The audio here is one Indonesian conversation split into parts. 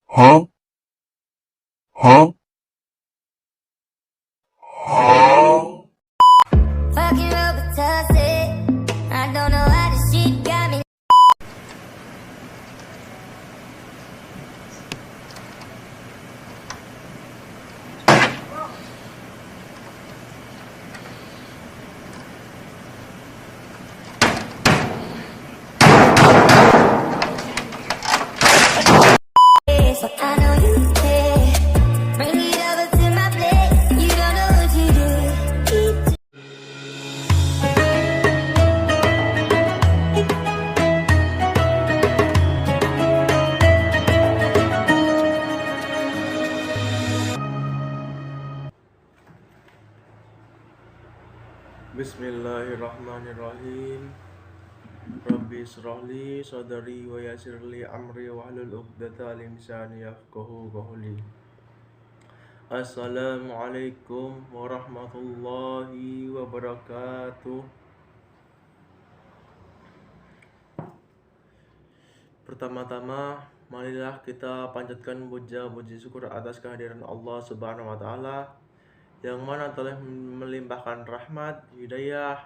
Huh? Huh? Huh? Fucking Robitussin. I don't know how this shit got me. So I know you care. Bring it over to my place. You don't know what you do. Bismillahirrahmanirrahim. Rabbi israhli sadri wa yassirli amri wahlul 'uqdatam min lisani yafqahu qawli. Assalamualaikum warahmatullahi wabarakatuh. Pertama-tama, marilah kita panjatkan puja-puji syukur atas kehadiran Allah Subhanahu wa taala yang mana telah melimpahkan rahmat, hidayah,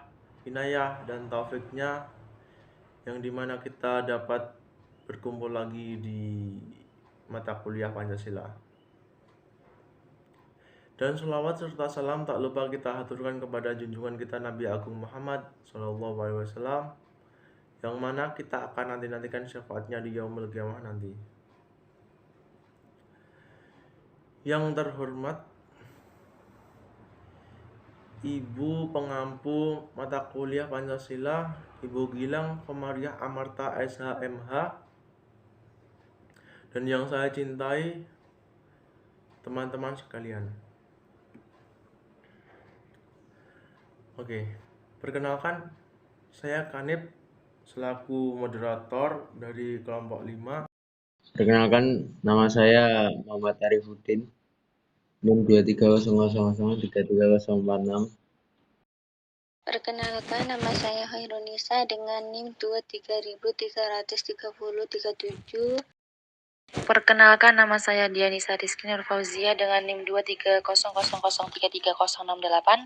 inayah dan taufiknya yang dimana kita dapat berkumpul lagi di mata kuliah Pancasila. Dan sholawat serta salam tak lupa kita haturkan kepada junjungan kita Nabi Agung Muhammad SAW, yang mana kita akan nantikan syafaatnya di yaumul qiyamah nanti. Yang terhormat Ibu pengampu mata kuliah Pancasila, Ibu Gilang Komariah Amarta SHMH, dan yang saya cintai teman-teman sekalian. Oke, perkenalkan, saya Kanib selaku moderator dari kelompok 5. Perkenalkan, nama saya Muhammad Arifuddin, NIM 2300033046. Perkenalkan, nama saya Khairunisa dengan NIM 233303037. Perkenalkan, nama saya Dianisa Rizky Nur Fauzia dengan NIM 23000330668.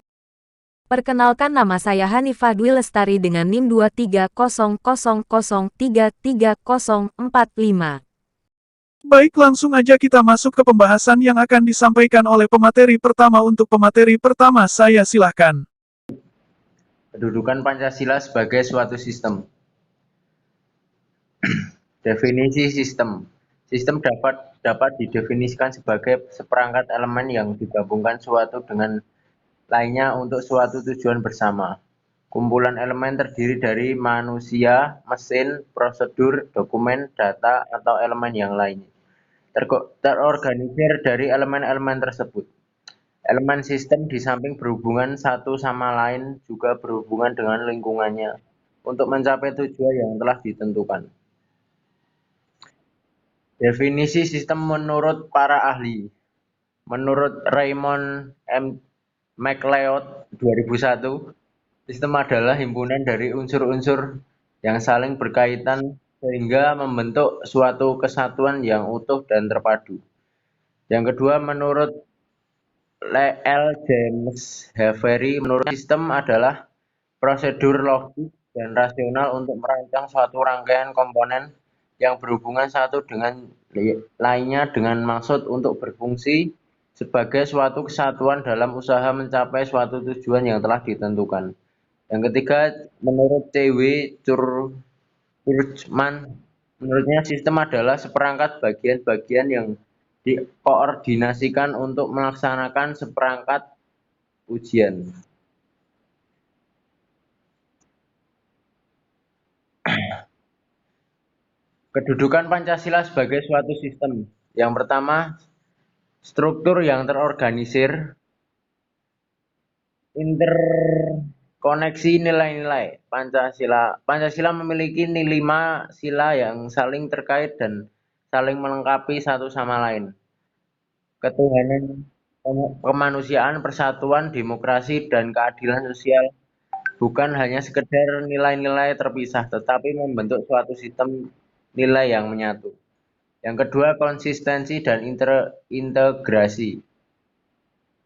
Perkenalkan, nama saya Hanifah Dwi Lestari dengan NIM 23000333045. Baik, langsung aja kita masuk ke pembahasan yang akan disampaikan oleh pemateri pertama. Untuk pemateri pertama, saya silahkan. Kedudukan Pancasila sebagai suatu sistem. Definisi sistem. Sistem dapat didefinisikan sebagai seperangkat elemen yang digabungkan suatu dengan lainnya untuk suatu tujuan bersama. Kumpulan elemen terdiri dari manusia, mesin, prosedur, dokumen, data, atau elemen yang lainnya. Terorganisir dari elemen-elemen tersebut. Elemen sistem di samping berhubungan satu sama lain juga berhubungan dengan lingkungannya untuk mencapai tujuan yang telah ditentukan. Definisi sistem menurut para ahli. Menurut Raymond M. McLeod 2001, sistem adalah himpunan dari unsur-unsur yang saling berkaitan sehingga membentuk suatu kesatuan yang utuh dan terpadu. Yang kedua, menurut L. James Havery, menurut sistem adalah prosedur logis dan rasional untuk merancang suatu rangkaian komponen yang berhubungan satu dengan lainnya dengan maksud untuk berfungsi sebagai suatu kesatuan dalam usaha mencapai suatu tujuan yang telah ditentukan. Yang ketiga, menurut C.W. Churchman, menurutnya sistem adalah seperangkat bagian-bagian yang dikoordinasikan untuk melaksanakan seperangkat ujian. Kedudukan Pancasila sebagai suatu sistem. Yang pertama, struktur yang terorganisir, interkoneksi nilai-nilai Pancasila. Pancasila memiliki 5 sila yang saling terkait dan saling melengkapi satu sama lain. Ketuhanan, kemanusiaan, persatuan, demokrasi, dan keadilan sosial bukan hanya sekedar nilai-nilai terpisah, tetapi membentuk suatu sistem nilai yang menyatu. Yang kedua, konsistensi dan integrasi.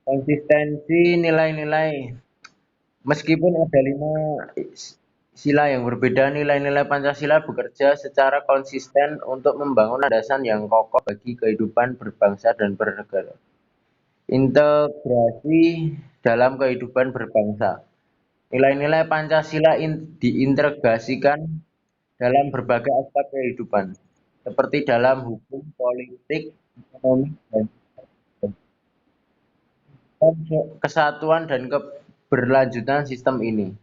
Konsistensi nilai-nilai. Meskipun ada 5 sila yang berbeda, nilai-nilai Pancasila bekerja secara konsisten untuk membangun landasan yang kokoh bagi kehidupan berbangsa dan bernegara. Integrasi dalam kehidupan berbangsa. Nilai-nilai Pancasila diintegrasikan dalam berbagai aspek kehidupan, seperti dalam hukum, politik, ekonomi, dan kesatuan dan keberlanjutan sistem ini.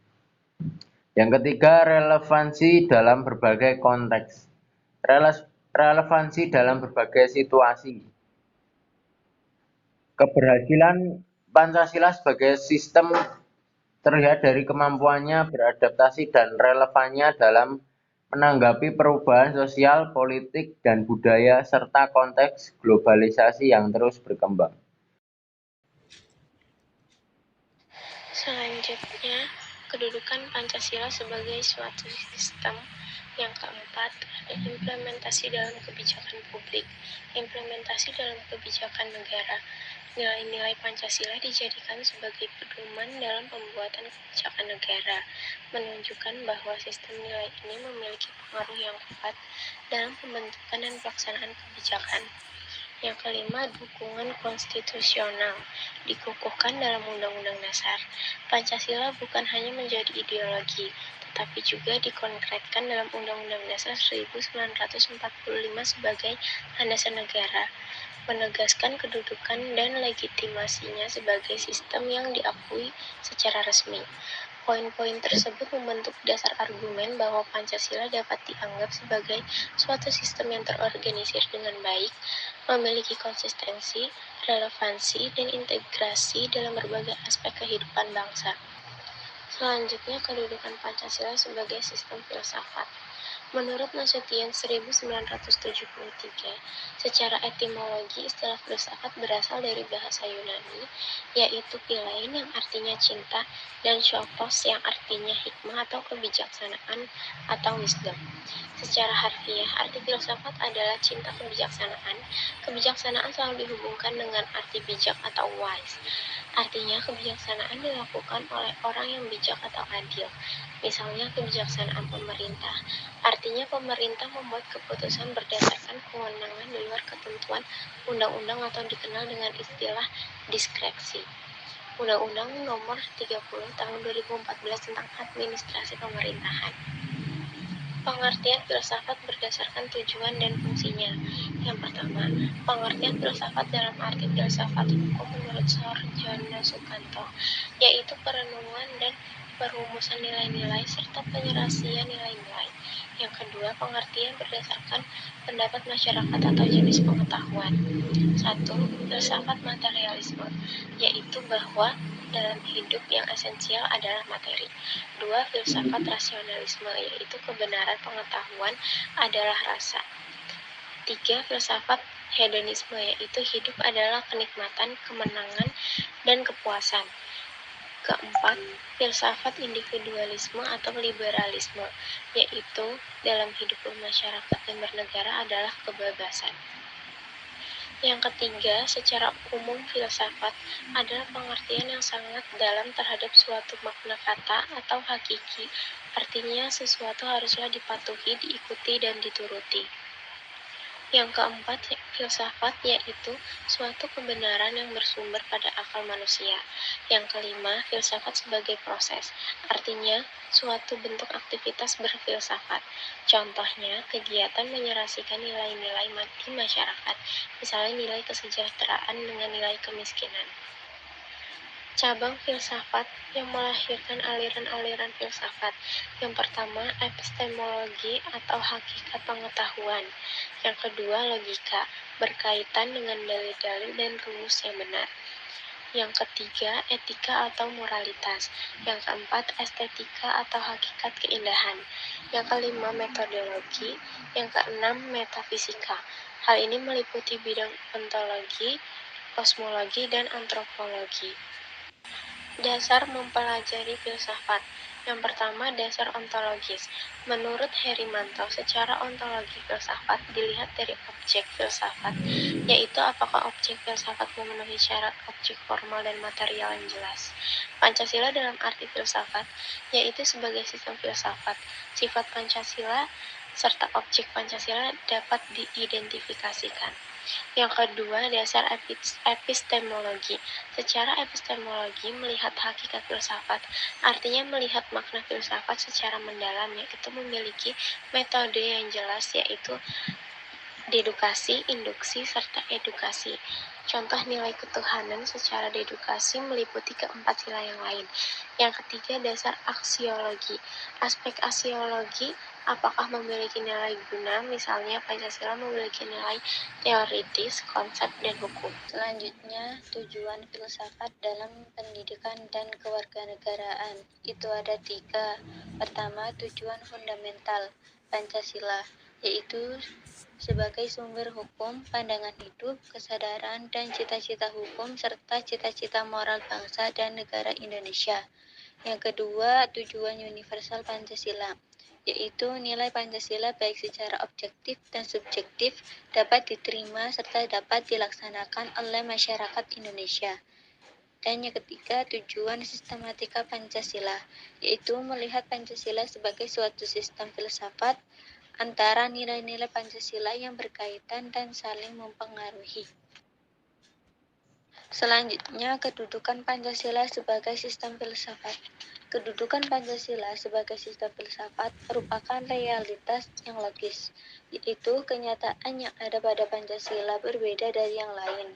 Yang ketiga, relevansi dalam berbagai konteks. Relevansi dalam berbagai situasi. Keberhasilan Pancasila sebagai sistem terlihat dari kemampuannya beradaptasi dan relevannya dalam menanggapi perubahan sosial, politik, dan budaya serta konteks globalisasi yang terus berkembang. Selanjutnya, kedudukan Pancasila sebagai suatu sistem. Yang keempat, ada implementasi dalam kebijakan publik, implementasi dalam kebijakan negara. Nilai-nilai Pancasila dijadikan sebagai pedoman dalam pembuatan kebijakan negara, menunjukkan bahwa sistem nilai ini memiliki pengaruh yang kuat dalam pembentukan dan pelaksanaan kebijakan. Yang kelima, dukungan konstitusional dikukuhkan dalam Undang-Undang Dasar. Pancasila bukan hanya menjadi ideologi, tetapi juga dikonkretkan dalam Undang-Undang Dasar 1945 sebagai landasan negara, menegaskan kedudukan dan legitimasinya sebagai sistem yang diakui secara resmi. Poin-poin tersebut membentuk dasar argumen bahwa Pancasila dapat dianggap sebagai suatu sistem yang terorganisir dengan baik, memiliki konsistensi, relevansi, dan integrasi dalam berbagai aspek kehidupan bangsa. Selanjutnya, kedudukan Pancasila sebagai sistem filsafat. Menurut Nasution 1973, secara etimologi istilah filsafat berasal dari bahasa Yunani, yaitu philein yang artinya cinta dan sophos yang artinya hikmah atau kebijaksanaan atau wisdom. Secara harfiah, arti filsafat adalah cinta kebijaksanaan. Kebijaksanaan selalu dihubungkan dengan arti bijak atau wise. Artinya, kebijaksanaan dilakukan oleh orang yang bijak atau adil. Misalnya, kebijaksanaan pemerintah. Artinya, pemerintah membuat keputusan berdasarkan kewenangan di luar ketentuan undang-undang atau dikenal dengan istilah diskresi. Undang-Undang Nomor 30 Tahun 2014 tentang Administrasi Pemerintahan. Pengertian filsafat berdasarkan tujuan dan fungsinya. Yang pertama, pengertian filsafat dalam arti filsafat hukum menurut Sarjono Sukanto, yaitu perenungan dan perumusan nilai-nilai serta penyelesaian nilai-nilai. Yang kedua, pengertian berdasarkan pendapat masyarakat atau jenis pengetahuan. 1. Filsafat materialisme, yaitu bahwa dalam hidup yang esensial adalah materi. 2. Filsafat rasionalisme, yaitu kebenaran pengetahuan adalah rasa. 3. Filsafat hedonisme, yaitu hidup adalah kenikmatan, kemenangan, dan kepuasan. Keempat, filsafat individualisme atau liberalisme, yaitu dalam hidup bermasyarakat dan bernegara adalah kebebasan. Yang ketiga, secara umum filsafat adalah pengertian yang sangat dalam terhadap suatu makna kata atau hakiki, artinya sesuatu haruslah dipatuhi, diikuti, dan dituruti. Yang keempat, filsafat yaitu suatu kebenaran yang bersumber pada akal manusia. Yang kelima, filsafat sebagai proses, artinya suatu bentuk aktivitas berfilsafat. Contohnya, kegiatan menyerasikan nilai-nilai di masyarakat, misalnya nilai kesejahteraan dengan nilai kemiskinan. Cabang filsafat yang melahirkan aliran-aliran filsafat. Yang pertama, epistemologi atau hakikat pengetahuan. Yang kedua, logika, berkaitan dengan dalil-dalil dan rumus yang benar. Yang ketiga, etika atau moralitas. Yang keempat, estetika atau hakikat keindahan. Yang kelima, metodologi. Yang keenam, metafisika. Hal ini meliputi bidang ontologi, kosmologi, dan antropologi. Dasar mempelajari filsafat. Yang pertama, dasar ontologis. Menurut Herimanto, secara ontologi filsafat dilihat dari objek filsafat, yaitu apakah objek filsafat memenuhi syarat objek formal dan material yang jelas. Pancasila dalam arti filsafat, yaitu sebagai sistem filsafat. Sifat Pancasila serta objek Pancasila dapat diidentifikasikan. Yang kedua, dasar epistemologi. Secara epistemologi, melihat hakikat filsafat, artinya melihat makna filsafat secara mendalam, yaitu memiliki metode yang jelas, yaitu dedukasi, induksi, serta edukasi. Contoh nilai ketuhanan secara dedukasi meliputi keempat sila yang lain. Yang ketiga, dasar aksiologi. Aspek aksiologi, apakah memiliki nilai guna, misalnya Pancasila memiliki nilai teoritis, konsep, dan hukum. Selanjutnya, tujuan filsafat dalam pendidikan dan kewarganegaraan. Itu ada 3. Pertama, tujuan fundamental Pancasila, yaitu sebagai sumber hukum, pandangan hidup, kesadaran, dan cita-cita hukum, serta cita-cita moral bangsa dan negara Indonesia. Yang kedua, tujuan universal Pancasila, yaitu nilai Pancasila baik secara objektif dan subjektif dapat diterima serta dapat dilaksanakan oleh masyarakat Indonesia. Dan yang ketiga, tujuan sistematika Pancasila, yaitu melihat Pancasila sebagai suatu sistem filsafat antara nilai-nilai Pancasila yang berkaitan dan saling mempengaruhi. Selanjutnya, kedudukan Pancasila sebagai sistem filsafat. Kedudukan Pancasila sebagai sistem filsafat merupakan realitas yang logis, yaitu kenyataan yang ada pada Pancasila berbeda dari yang lain,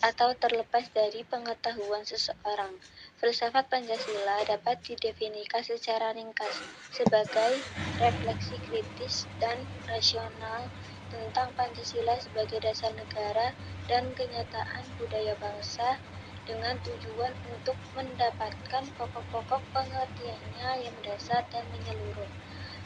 atau terlepas dari pengetahuan seseorang. Filsafat Pancasila dapat didefinisikan secara ringkas sebagai refleksi kritis dan rasional tentang Pancasila sebagai dasar negara dan kenyataan budaya bangsa, dengan tujuan untuk mendapatkan pokok-pokok pengertiannya yang mendasar dan menyeluruh.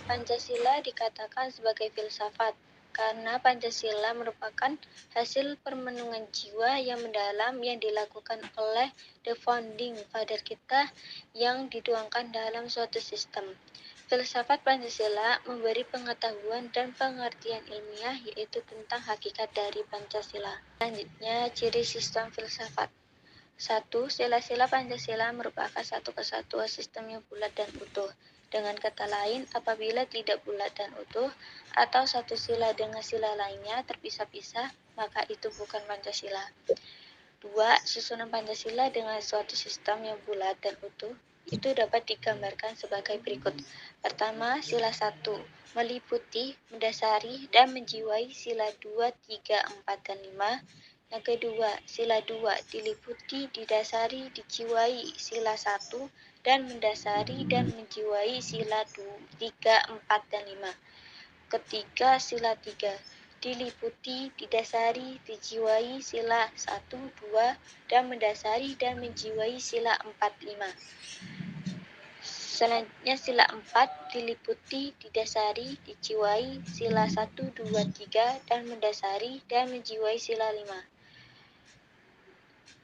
Pancasila dikatakan sebagai filsafat karena Pancasila merupakan hasil permenungan jiwa yang mendalam yang dilakukan oleh the founding father kita yang dituangkan dalam suatu sistem. Filsafat Pancasila memberi pengetahuan dan pengertian ilmiah, yaitu tentang hakikat dari Pancasila. Selanjutnya, ciri sistem filsafat. 1. Sila-sila Pancasila merupakan satu kesatuan sistem yang bulat dan utuh. Dengan kata lain, apabila tidak bulat dan utuh, atau satu sila dengan sila lainnya terpisah-pisah, maka itu bukan Pancasila. 2. Susunan Pancasila dengan suatu sistem yang bulat dan utuh itu dapat digambarkan sebagai berikut. Pertama, sila 1 meliputi, mendasari, dan menjiwai sila 2, 3, 4, dan 5. Yang kedua, sila 2 diliputi, didasari, dijiwai sila 1, dan mendasari dan menjiwai sila 3, 4, dan 5. Ketiga, sila 3 diliputi, didasari, dijiwai sila 1, 2, dan mendasari dan menjiwai sila 4, 5. Selanjutnya, sila 4 diliputi, didasari, dijiwai sila 1, 2, 3, dan mendasari dan menjiwai sila 5.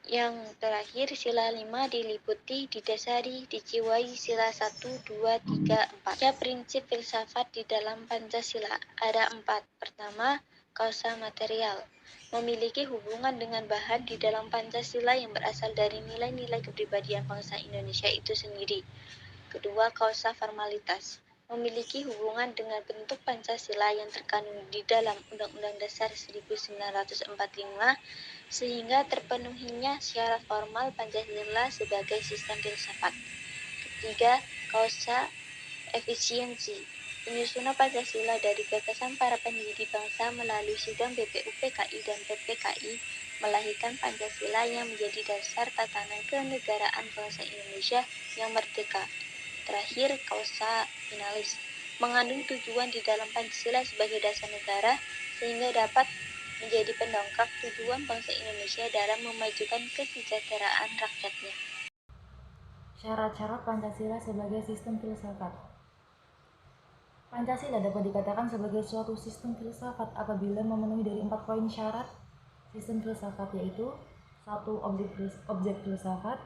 Yang terakhir, sila 5 diliputi, didasari, dijiwai sila 1, 2, 3, 4. Ya, prinsip filsafat di dalam Pancasila ada 4. Pertama, kausa material. Memiliki hubungan dengan bahan di dalam Pancasila yang berasal dari nilai-nilai kepribadian bangsa Indonesia itu sendiri. Kedua, kausa formalitas. Memiliki hubungan dengan bentuk Pancasila yang terkandung di dalam Undang-Undang Dasar 1945 sehingga terpenuhinya syarat formal Pancasila sebagai sistem filsafat. Ketiga, kausa efisiensi. Penyusunan Pancasila dari gagasan para pendiri bangsa melalui sidang BPUPKI dan PPKI melahirkan Pancasila yang menjadi dasar tatanan kenegaraan bangsa Indonesia yang merdeka. Terakhir, kausa finalis. Mengandung tujuan di dalam Pancasila sebagai dasar negara sehingga dapat menjadi pendongkrak tujuan bangsa Indonesia dalam memajukan kesejahteraan rakyatnya. Syarat-syarat Pancasila sebagai sistem filsafat. Pancasila dapat dikatakan sebagai suatu sistem filsafat apabila memenuhi dari 4 poin syarat sistem filsafat, yaitu 1. Objek filsafat,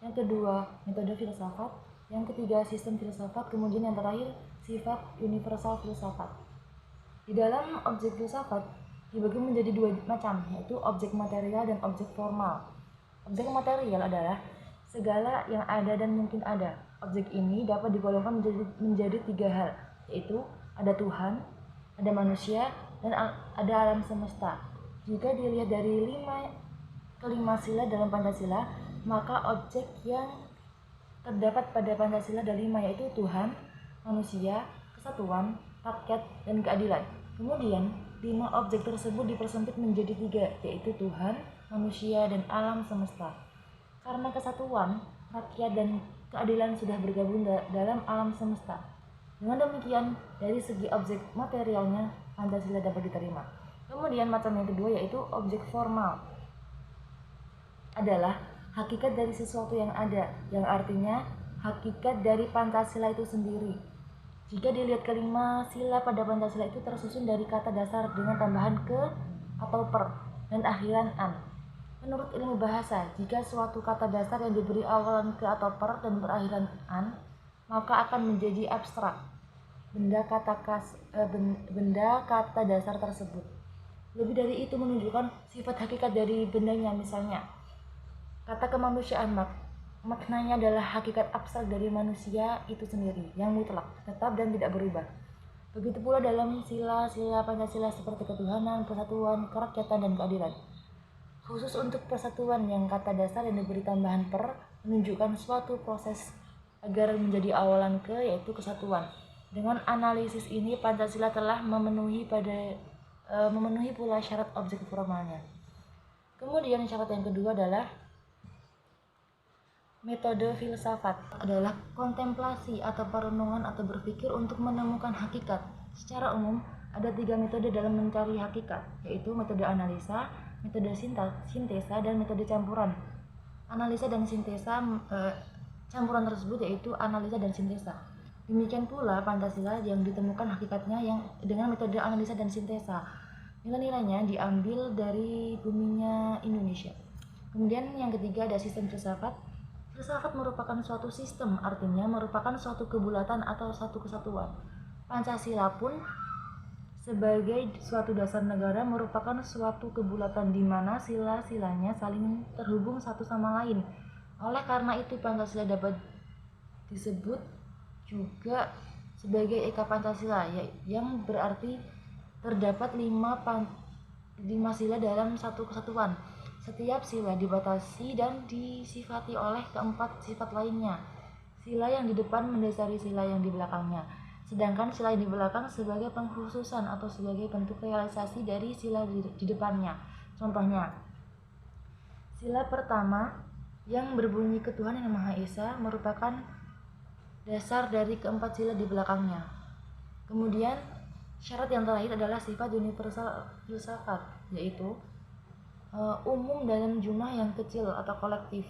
yang kedua metode filsafat, Yang ketiga, sistem filsafat. Kemudian yang terakhir, sifat universal filsafat. Di dalam objek filsafat dibagi menjadi dua macam, yaitu objek material dan objek formal. Objek material adalah segala yang ada dan mungkin ada. Objek ini dapat digolongkan menjadi tiga hal, yaitu ada Tuhan, ada manusia, dan ada alam semesta. Jika dilihat dari kelima sila dalam Pancasila, maka objek yang terdapat pada Pancasila ada 5, yaitu Tuhan, manusia, kesatuan, rakyat, dan keadilan. Kemudian 5 objek tersebut dipersempit menjadi 3, yaitu Tuhan, manusia, dan alam semesta. Karena kesatuan, rakyat, dan keadilan sudah bergabung dalam alam semesta. Dengan demikian, dari segi objek materialnya, Pancasila dapat diterima. Kemudian macam yang kedua yaitu objek formal. Adalah hakikat dari sesuatu yang ada, yang artinya hakikat dari Pancasila itu sendiri. Jika dilihat kelima sila pada Pancasila itu tersusun dari kata dasar dengan tambahan ke atau per dan akhiran an. Menurut ilmu bahasa, jika suatu kata dasar yang diberi awalan ke atau per dan berakhiran an, maka akan menjadi abstrak benda kata dasar tersebut. Lebih dari itu menunjukkan sifat hakikat dari bendanya. Misalnya, kata kemanusiaan maknanya adalah hakikat abstrak dari manusia itu sendiri, yang mutlak, tetap dan tidak berubah. Begitu pula dalam sila-sila Pancasila seperti ketuhanan, persatuan, kerakyatan, dan keadilan. Khusus untuk persatuan yang kata dasar yang diberi tambahan per menunjukkan suatu proses agar menjadi awalan ke, yaitu kesatuan. Dengan analisis ini Pancasila telah memenuhi pula syarat objek formalnya. Kemudian syarat yang kedua adalah metode filsafat, adalah kontemplasi atau perenungan atau berpikir untuk menemukan hakikat. Secara umum ada 3 metode dalam mencari hakikat, yaitu metode analisa, metode sintesa, dan metode campuran. Analisa dan sintesa, campuran tersebut yaitu analisa dan sintesa. Demikian pula Pancasila yang ditemukan hakikatnya yang dengan metode analisa dan sintesa. Nilai-nilainya diambil dari buminya Indonesia. Kemudian yang ketiga ada sistem filsafat. Filsafat merupakan suatu sistem, artinya merupakan suatu kebulatan atau satu kesatuan. Pancasila pun sebagai suatu dasar negara merupakan suatu kebulatan di mana sila-silanya saling terhubung satu sama lain. Oleh karena itu Pancasila dapat disebut juga sebagai Eka Pancasila, yang berarti terdapat 5 sila dalam satu kesatuan. Setiap sila dibatasi dan disifati oleh keempat sifat lainnya. Sila yang di depan mendasari sila yang di belakangnya, sedangkan sila yang di belakang sebagai pengkhususan atau sebagai bentuk realisasi dari sila di depannya. Contohnya, sila pertama yang berbunyi ketuhanan yang Maha Esa merupakan dasar dari keempat sila di belakangnya. Kemudian syarat yang terakhir adalah sifat universal filsafat, yaitu umum dalam jumlah yang kecil atau kolektif,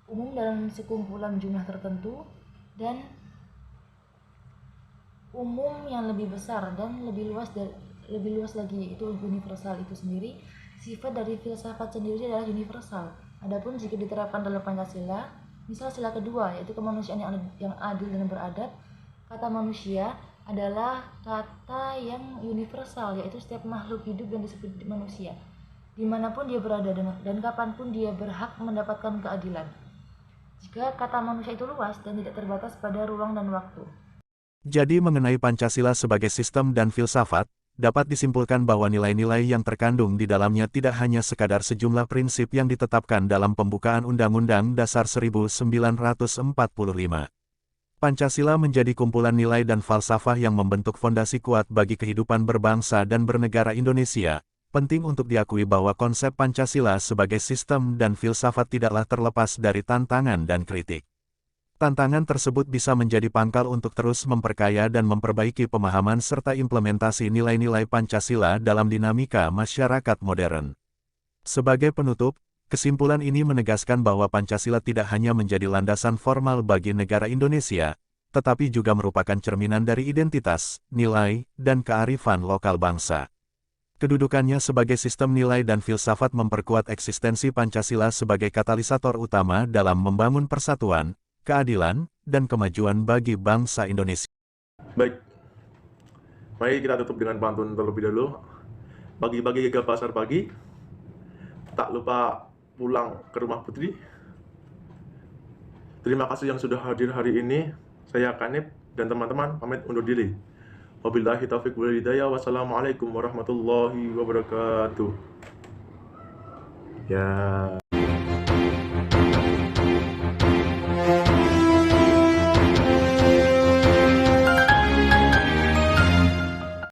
umum dalam sekumpulan jumlah tertentu, dan umum yang lebih besar dan lebih luas lagi, itu universal itu sendiri. Sifat dari filsafat sendiri adalah universal. Adapun jika diterapkan dalam Pancasila, misal sila kedua yaitu kemanusiaan yang adil dan beradab, kata manusia adalah kata yang universal, yaitu setiap makhluk hidup yang disebut manusia, dimanapun dia berada dan kapanpun dia berhak mendapatkan keadilan. Jika kata manusia itu luas dan tidak terbatas pada ruang dan waktu. Jadi mengenai Pancasila sebagai sistem dan filsafat, dapat disimpulkan bahwa nilai-nilai yang terkandung di dalamnya tidak hanya sekadar sejumlah prinsip yang ditetapkan dalam pembukaan Undang-Undang Dasar 1945. Pancasila menjadi kumpulan nilai dan falsafah yang membentuk fondasi kuat bagi kehidupan berbangsa dan bernegara Indonesia. Penting untuk diakui bahwa konsep Pancasila sebagai sistem dan filsafat tidaklah terlepas dari tantangan dan kritik. Tantangan tersebut bisa menjadi pangkal untuk terus memperkaya dan memperbaiki pemahaman serta implementasi nilai-nilai Pancasila dalam dinamika masyarakat modern. Sebagai penutup, kesimpulan ini menegaskan bahwa Pancasila tidak hanya menjadi landasan formal bagi negara Indonesia, tetapi juga merupakan cerminan dari identitas, nilai, dan kearifan lokal bangsa. Kedudukannya sebagai sistem nilai dan filsafat memperkuat eksistensi Pancasila sebagai katalisator utama dalam membangun persatuan, keadilan, dan kemajuan bagi bangsa Indonesia. Baik, mari kita tutup dengan pantun terlebih dahulu. Pagi-pagi ke pasar pagi, tak lupa pulang ke rumah putri. Terima kasih yang sudah hadir hari ini. Saya Kanib dan teman-teman pamit undur diri. Wabillahi taufiq wal hidayah. Wassalamualaikum warahmatullahi wabarakatuh. Ya.